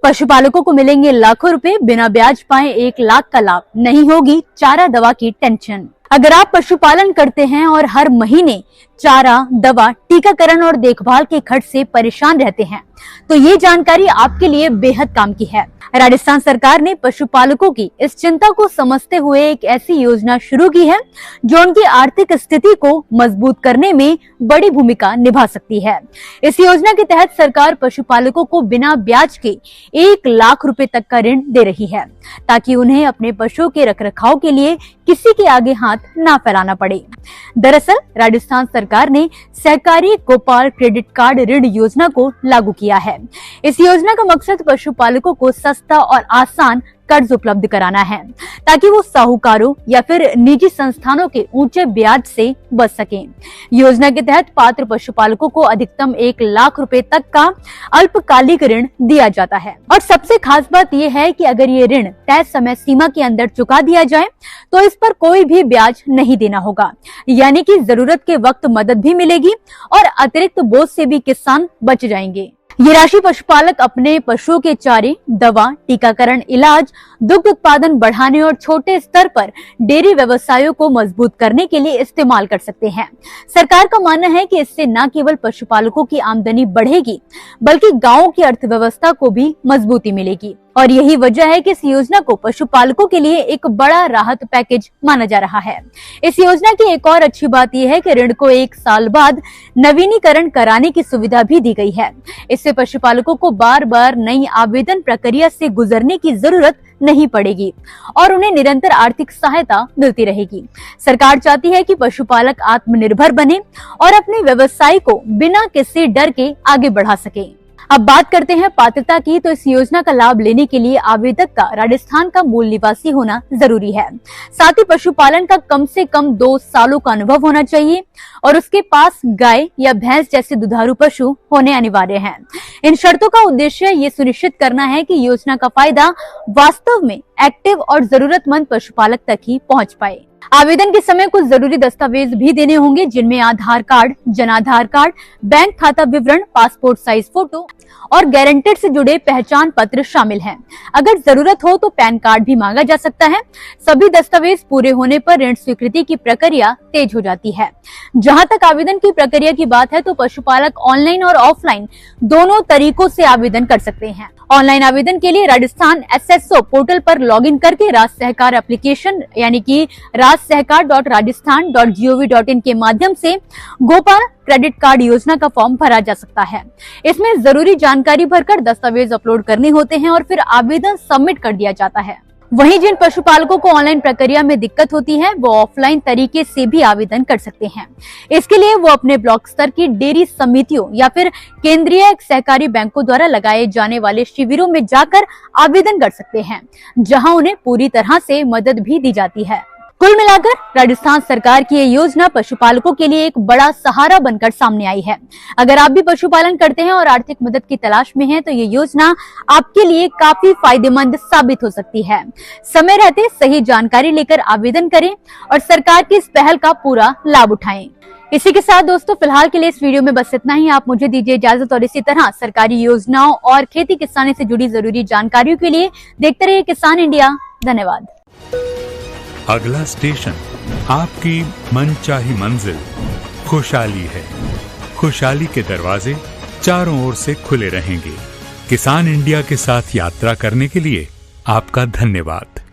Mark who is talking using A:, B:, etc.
A: पशुपालकों को मिलेंगे लाखों रुपए, बिना ब्याज पाए 1 लाख का लाभ, नहीं होगी चारा दवा की टेंशन। अगर आप पशुपालन करते हैं और हर महीने चारा, दवा, टीकाकरण और देखभाल के खर्च से परेशान रहते हैं तो ये जानकारी आपके लिए बेहद काम की है। राजस्थान सरकार ने पशुपालकों की इस चिंता को समझते हुए एक ऐसी योजना शुरू की है जो उनकी आर्थिक स्थिति को मजबूत करने में बड़ी भूमिका निभा सकती है। इस योजना के तहत सरकार पशुपालकों को बिना ब्याज के 1 लाख रुपए तक का ऋण दे रही है ताकि उन्हें अपने पशुओं के रखरखाव के लिए किसी के आगे हाथ ना फैलाना पड़े। दरअसल राजस्थान सरकार ने सहकारी गोपाल क्रेडिट कार्ड ऋण योजना को लागू किया है। इस योजना का मकसद पशुपालकों को सस्ता और आसान कर्ज उपलब्ध कराना है ताकि वो साहूकारों या फिर निजी संस्थानों के ऊंचे ब्याज से बच सकें। योजना के तहत पात्र पशुपालकों को अधिकतम 1 लाख रुपए तक का अल्पकालिक ऋण दिया जाता है और सबसे खास बात यह है कि अगर ये ऋण तय समय सीमा के अंदर चुका दिया जाए तो इस पर कोई भी ब्याज नहीं देना होगा, यानी कि जरूरत के वक्त मदद भी मिलेगी और अतिरिक्त बोझ से भी किसान बच जाएंगे। ये राशि पशुपालक अपने पशुओं के चारे, दवा, टीकाकरण, इलाज, दुग्ध उत्पादन बढ़ाने और छोटे स्तर पर डेयरी व्यवसायों को मजबूत करने के लिए इस्तेमाल कर सकते हैं। सरकार का मानना है कि इससे न केवल पशुपालकों की आमदनी बढ़ेगी बल्कि गांवों की अर्थव्यवस्था को भी मजबूती मिलेगी और यही वजह है कि इस योजना को पशुपालकों के लिए एक बड़ा राहत पैकेज माना जा रहा है। इस योजना की एक और अच्छी बात यह है कि ऋण को 1 साल बाद नवीनीकरण कराने की सुविधा भी दी गई है। इससे पशुपालकों को बार बार नई आवेदन प्रक्रिया से गुजरने की जरूरत नहीं पड़ेगी और उन्हें निरंतर आर्थिक सहायता मिलती रहेगी। सरकार चाहती है कि पशुपालक आत्मनिर्भर बने और अपने व्यवसाय को बिना किसी डर के आगे बढ़ा सके। अब बात करते हैं पात्रता की, तो इस योजना का लाभ लेने के लिए आवेदक का राजस्थान का मूल निवासी होना जरूरी है। साथ ही पशुपालन का कम से कम 2 सालों का अनुभव होना चाहिए और उसके पास गाय या भैंस जैसे दुधारू पशु होने अनिवार्य हैं। इन शर्तों का उद्देश्य ये सुनिश्चित करना है कि योजना का फायदा वास्तव में एक्टिव और जरूरतमंद पशुपालक तक ही पहुंच पाए। आवेदन के समय कुछ जरूरी दस्तावेज भी देने होंगे जिनमें आधार card, Jan Aadhaar card, bank खाता विवरण, पासपोर्ट साइज फोटो और गारंटेड से जुड़े पहचान पत्र शामिल हैं। अगर जरूरत हो तो पैन कार्ड भी मांगा जा सकता है। सभी दस्तावेज पूरे होने पर ऋण स्वीकृति की प्रक्रिया तेज हो जाती है। जहां तक आवेदन की प्रक्रिया की बात है तो पशुपालक ऑनलाइन और ऑफलाइन दोनों तरीकों से आवेदन कर सकते हैं। ऑनलाइन आवेदन के लिए राजस्थान SSO पोर्टल पर लॉगिन करके राज्य सहकार एप्लीकेशन यानी कि rajsehkar.rajasthan.gov.in के माध्यम से गोपाल क्रेडिट कार्ड योजना का फॉर्म भरा जा सकता है। इसमें जरूरी जानकारी भरकर दस्तावेज अपलोड करने होते हैं और फिर आवेदन सबमिट कर दिया जाता है। वहीं जिन पशुपालकों को ऑनलाइन प्रक्रिया में दिक्कत होती है वो ऑफलाइन तरीके से भी आवेदन कर सकते हैं। इसके लिए वो अपने ब्लॉक स्तर की डेयरी समितियों या फिर केंद्रीय सहकारी बैंकों द्वारा लगाए जाने वाले शिविरों में जाकर आवेदन कर सकते हैं, जहां उन्हें पूरी तरह से मदद भी दी जाती है। कुल मिलाकर राजस्थान सरकार की ये योजना पशुपालकों के लिए एक बड़ा सहारा बनकर सामने आई है। अगर आप भी पशुपालन करते हैं और आर्थिक मदद की तलाश में हैं, तो ये योजना आपके लिए काफी फायदेमंद साबित हो सकती है। समय रहते सही जानकारी लेकर आवेदन करें और सरकार की इस पहल का पूरा लाभ उठाएं। इसी के साथ दोस्तों फिलहाल के लिए इस वीडियो में बस इतना ही। आप मुझे दीजिए इजाजत और इसी तरह सरकारी योजनाओं और खेती किसानी से जुड़ी जरूरी जानकारियों के लिए देखते रहिए किसान इंडिया। धन्यवाद।
B: अगला स्टेशन आपकी मनचाही मंजिल खुशहाली है। खुशहाली के दरवाजे चारों ओर से खुले रहेंगे। किसान इंडिया के साथ यात्रा करने के लिए आपका धन्यवाद।